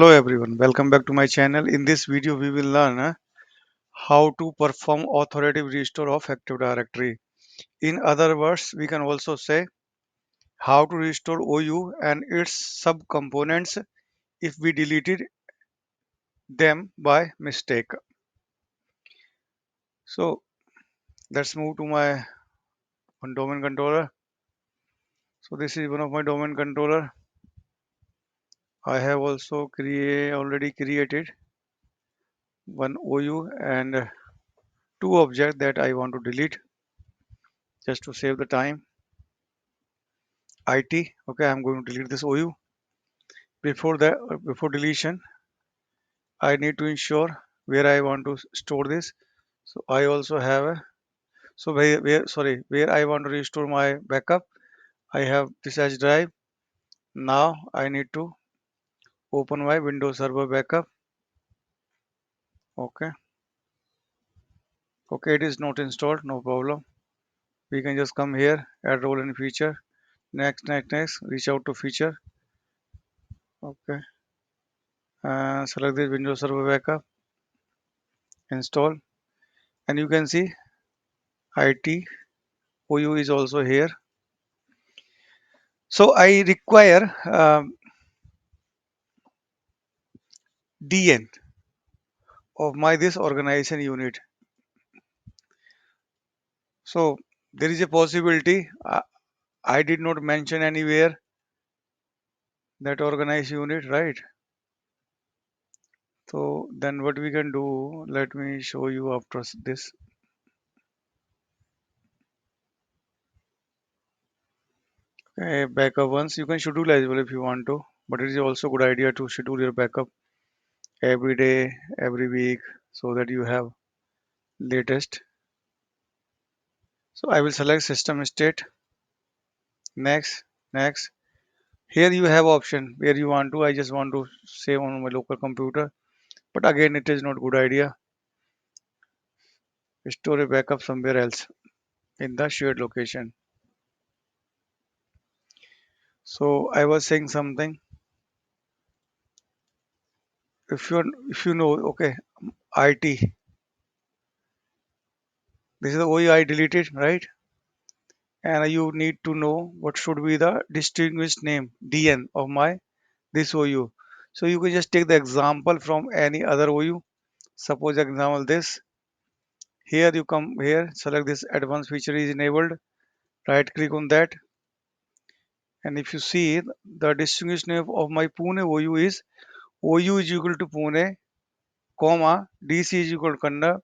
Hello everyone, welcome back to my channel. In this video, we will learn how to perform authoritative restore of Active Directory. In other words, we can also say how to restore OU and its subcomponents if we deleted them by mistake. So let's move to my one domain controller. So this is one of my domain controller. I have also already created one OU and two objects that I want to delete just to save the time. IT. Okay, I'm going to delete this OU. Before deletion, I need to ensure where I want to store this. So I also have a so where I want to restore my backup. I have this as drive. Now I need to open my Windows Server backup. Okay, okay, it is not installed. No problem. We can just come here, add role and feature. Next. Reach out to feature. Okay, select this Windows Server backup. Install, and you can see IT OU is also here. So I require DN of my this organization unit. So there is a possibility I did not mention anywhere that organized unit, right? So then what we can do, let me show you after this. Okay, backup once you can schedule as well if you want to, but it is also good idea to schedule your backup every day, every week, so that you have latest. So I will select system state, next. Here you have option where you want to. I just want to save on my local computer, but again it is not good idea. Store a backup somewhere else in the shared location. So I was saying something. If you know, okay, IT. This is the OU I deleted, right? And you need to know what should be the distinguished name DN of my this OU. So you can just take the example from any other OU. Suppose example this. Here you come here, select this advanced feature is enabled. Right click on that, and if you see the distinguished name of my Pune OU is OU is equal to Pune, comma DC is equal to Kannada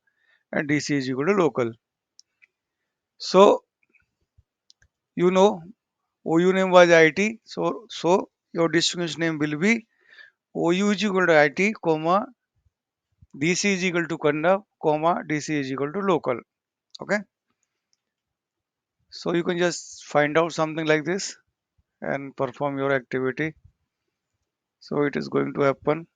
and DC is equal to local. So you know OU name was IT, so your distinguished name will be OU is equal to IT, comma DC is equal to Kannada, comma DC is equal to local. Okay, so you can just find out something like this and perform your activity. So it is going to happen.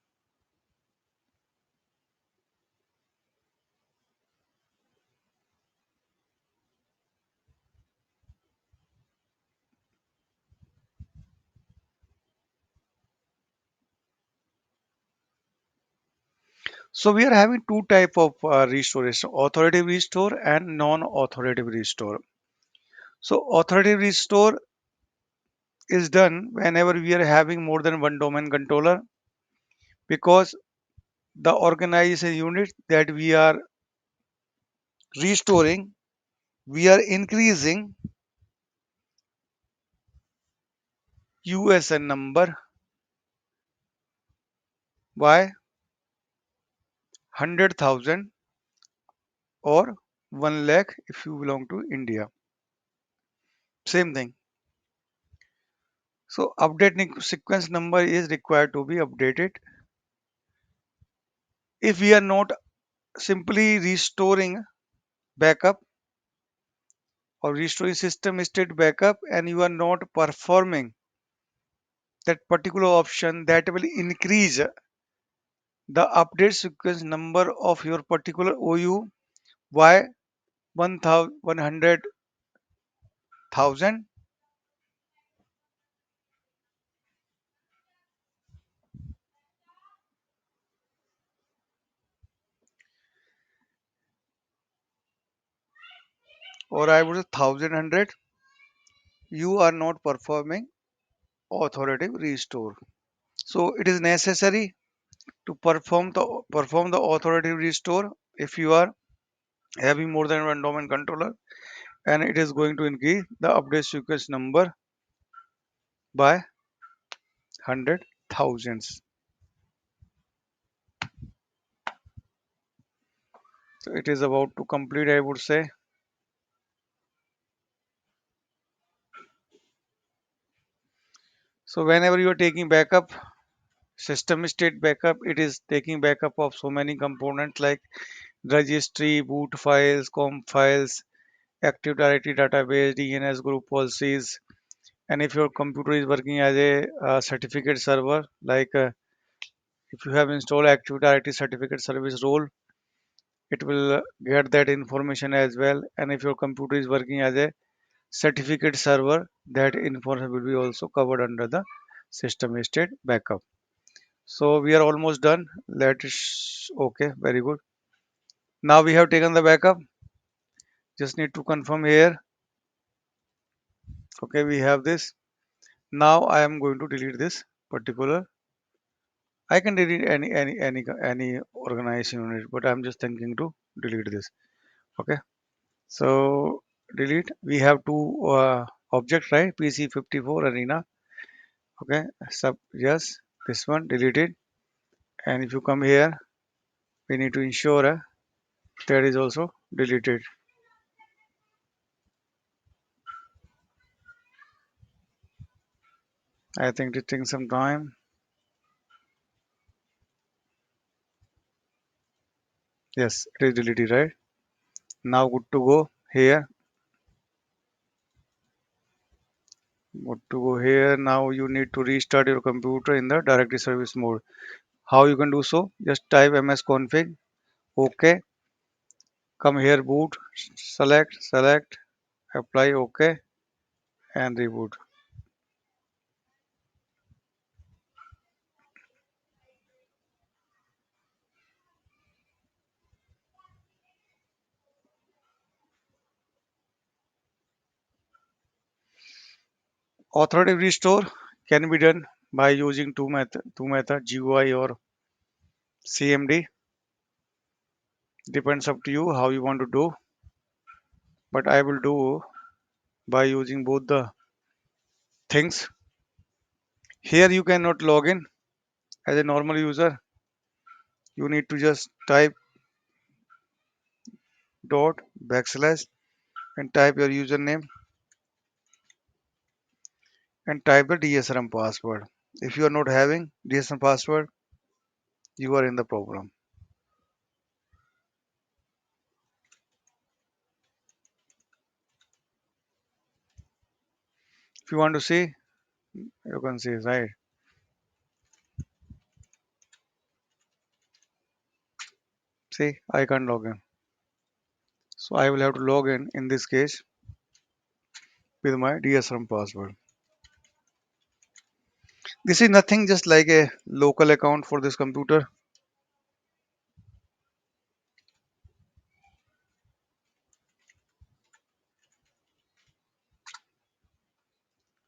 So we are having two type of restoration: authoritative restore and non-authoritative restore. So authoritative restore is done whenever we are having more than one domain controller, because the organization unit that we are restoring, we are increasing USN number by 100,000 or 1 lakh if you belong to India. Same thing. So update sequence number is required to be updated. If we are not simply restoring backup or restoring system state backup and you are not performing that particular option, that will increase the update sequence number of your particular OU by 100,000. or I would say 1100, you are not performing authoritative restore. So it is necessary to perform the authoritative restore if you are having more than one domain controller, and it is going to increase the update sequence number by hundred thousands. So it is about to complete, I would say. So whenever you are taking backup, system state backup, it is taking backup of so many components like registry, boot files, comp files, active directory database, DNS group policies. And if your computer is working as a certificate server, like if you have installed active directory certificate service role, it will get that information as well. And if your computer is working as a certificate server, that information will be also covered under the system state backup. So we are almost done. Let's okay, very good. Now we have taken the backup. Just need to confirm here. Okay, we have this. Now I am going to delete this particular. I can delete any organization unit, but I'm just thinking to delete this. Okay, so delete. We have two objects, right? PC54 arena. Okay, sub yes, this one deleted. And if you come here, we need to ensure that is also deleted. I think it takes some time. Yes, it is deleted, right? Now good to go here. Good to go here. Now you need to restart your computer in the directory service mode. How you can do so? Just type msconfig. OK. Come here, boot. Select, apply OK, and reboot. Authoritative restore can be done by using two method GUI or CMD. Depends up to you how you want to do. But I will do by using both the things. Here you cannot log in as a normal user. You need to just type dot backslash and type your username and type the DSRM password. If you are not having DSRM password, you are in the problem. If you want to see, you can see, right? See, I can't log in. So I will have to log in this case with my DSRM password. This is nothing just like a local account for this computer.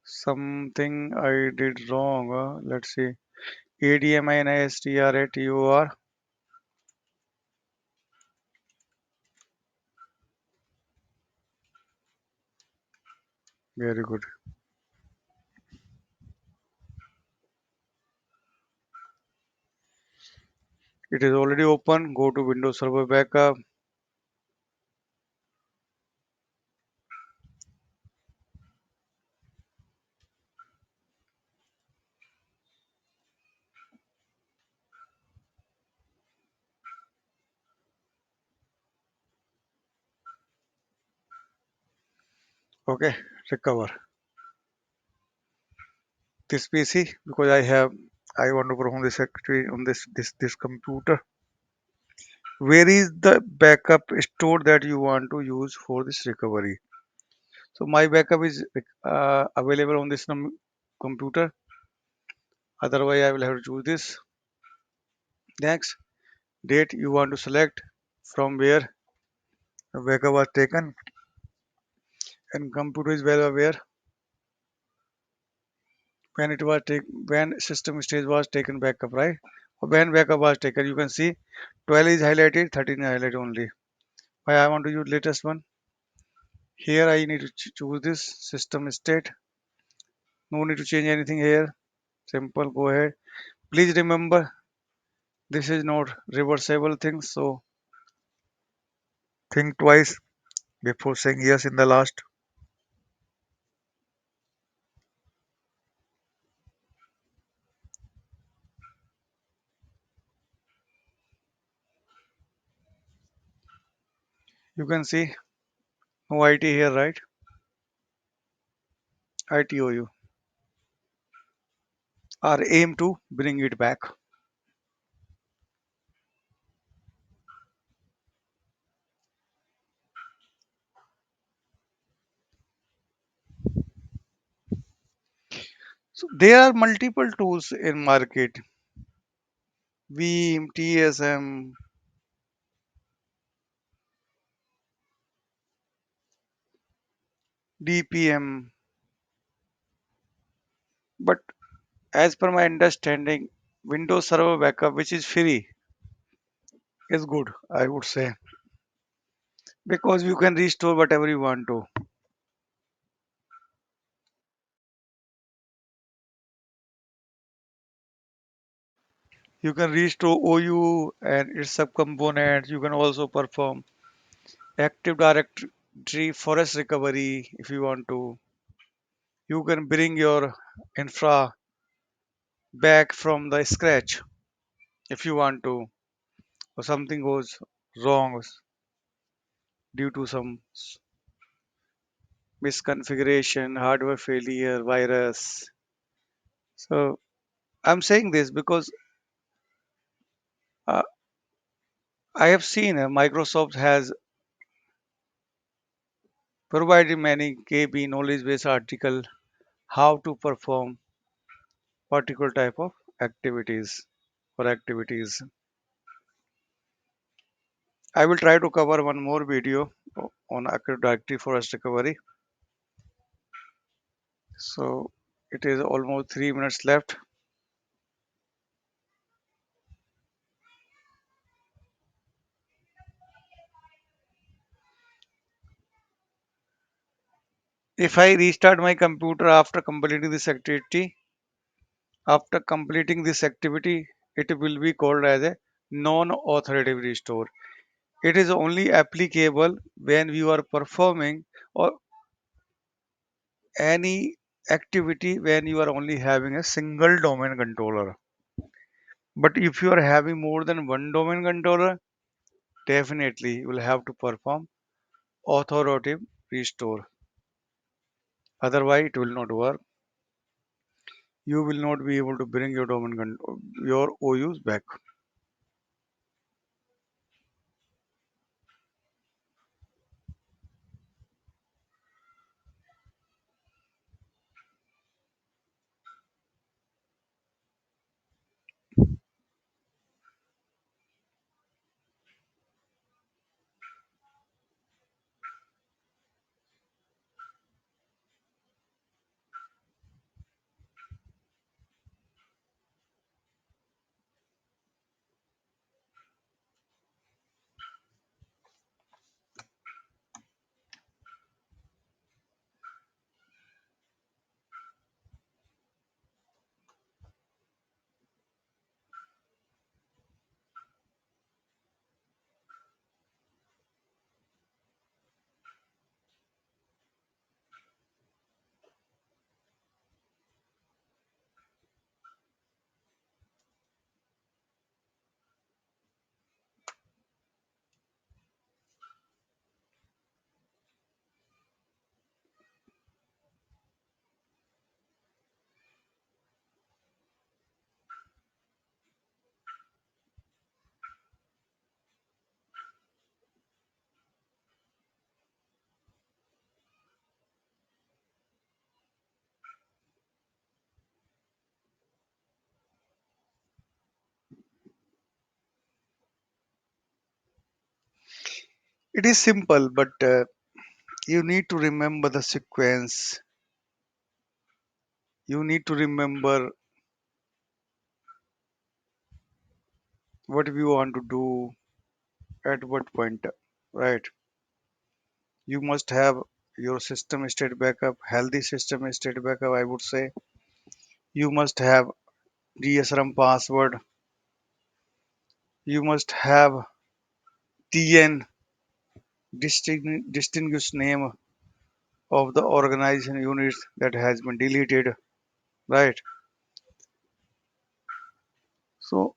Something I did wrong. Let's see. ADMINISTRATOR. Very good. It is already open. Go to Windows Server Backup. Okay, recover this PC because I want to perform this activity on this computer. Where is the backup stored that you want to use for this recovery? So my backup is available on this computer. Otherwise, I will have to choose this. Next, date you want to select from where the backup was taken. And computer is well aware when it was when system stage was taken backup, right? When backup was taken, you can see 12 is highlighted, 13 is highlighted only. Why I want to use latest one. Here I need to choose this system state. No need to change anything here. Simple, go ahead. Please remember this is not reversible thing, so think twice before saying yes in the last. You can see no IT here, right? ITOU are aim to bring it back. So there are multiple tools in market. Veeam, TSM, DPM, but as per my understanding, Windows Server Backup, which is free, is good, I would say, because you can restore whatever you want to. You can restore OU and its subcomponents. You can also perform Active Directory forest recovery if you want to. You can bring your infra back from the scratch if you want to, or something goes wrong due to some misconfiguration, hardware failure, virus. So I'm saying this because uh, I have seen Microsoft has provided many KB knowledge base article how to perform particular type of activities or activities. I will try to cover one more video on Active Directory forest recovery. So it is almost 3 minutes left. If I restart my computer after completing this activity, it will be called as a non-authoritative restore. It is only applicable when you are performing or any activity when you are only having a single domain controller. But if you are having more than one domain controller, definitely you will have to perform authoritative restore. Otherwise, it will not work. You will not be able to bring your your OUs back. It is simple, but You need to remember the sequence. You need to remember what we want to do at what point, right? You must have your system state backup, healthy system state backup, I would say. You must have dsram password. You must have tn, distinguished name of the organization unit that has been deleted, right? So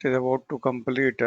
it is about to complete.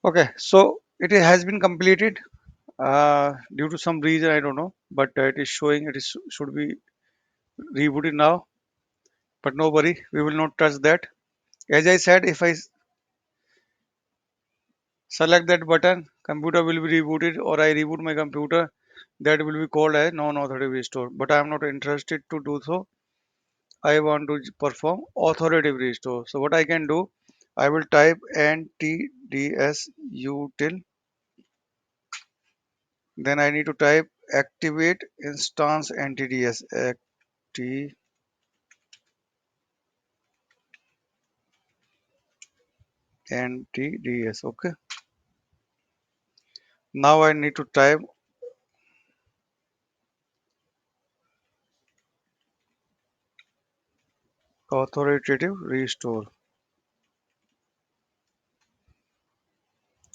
Okay, so it has been completed due to some reason, I don't know, but it is showing it is should be rebooted now. But no worry, we will not touch that. As I said, if I select that button, computer will be rebooted, or I reboot my computer, that will be called a non-authoritative restore. But I am not interested to do so. I want to perform authoritative restore. So what I can do, I will type ntds util. Then I need to type activate instance ntds ntds. Okay. Now I need to type authoritative restore.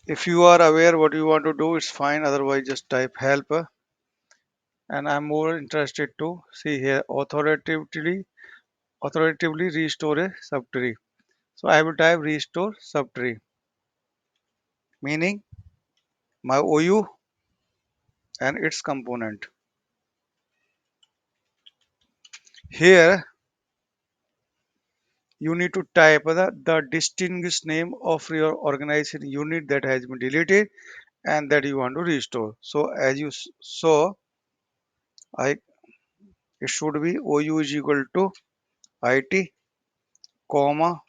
If you are aware what you want to do, it's fine. Otherwise, just type help. And I'm more interested to see here authoritatively restore a subtree. So I will type restore subtree, meaning my OU and its component. Here you need to type the distinguished name of your organization unit that has been deleted and that you want to restore. So as you saw, I it should be OU is equal to IT, comma,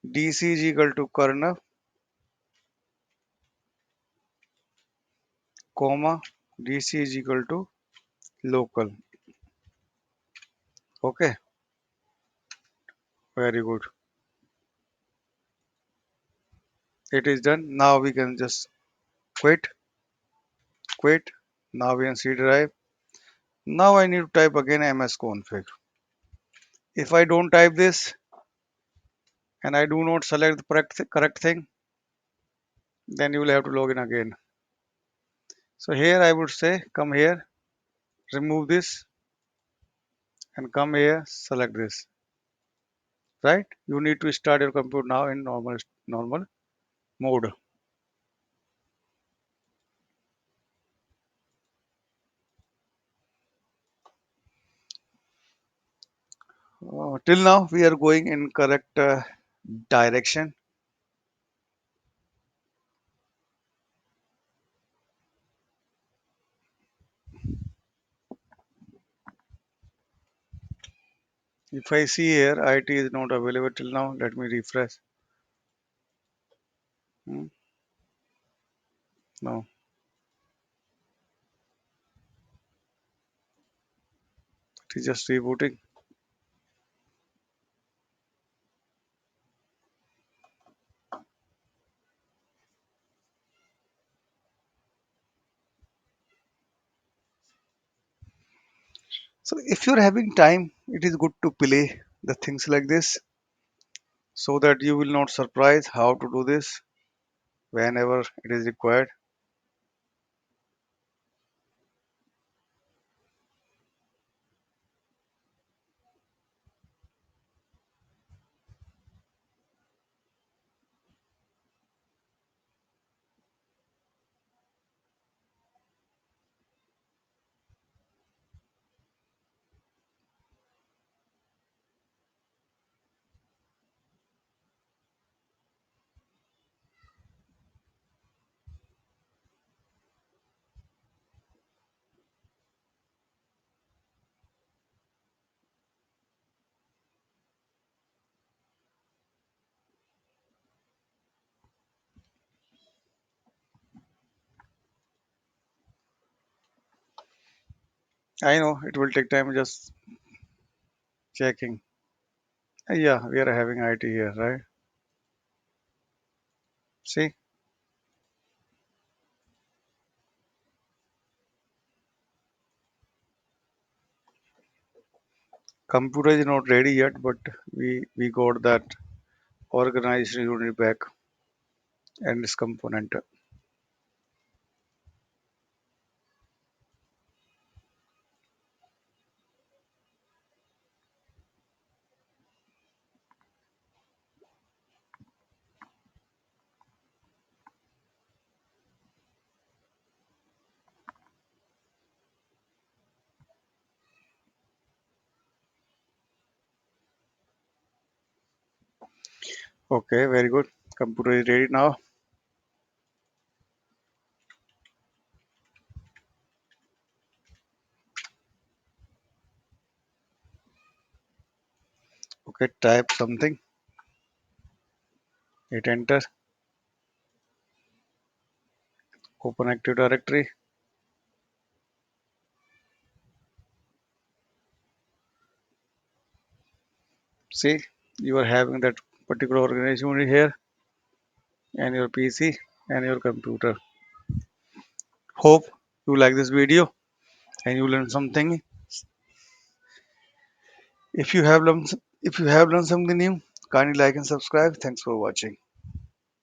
DC is equal to kernel, comma, DC is equal to local. Okay, very good. It is done. Now we can just quit, quit. Now we can C drive. Now I need to type again msconfig. If I don't type this and I do not select the correct thing, then you will have to log in again. So here I would say come here, remove this and come here, select this. Right? You need to start your computer now in normal mode. Till now we are going in correct direction. If I see here IT is not available till now, let me refresh. Hmm, no, it is just rebooting. So if you're having time, it is good to play the things like this so that you will not surprise how to do this whenever it is required. I know it will take time just checking. Yeah, we are having IT here, right? See, computer is not ready yet, but we got that organized unit back and its component. Okay, very good. Computer is ready now. Okay, type something. Hit enter. Open Active Directory. See, you are having that particular organization unit here and your PC and your computer. Hope you like this video and you learn something. If you have learned something new, kindly like and subscribe. Thanks for watching.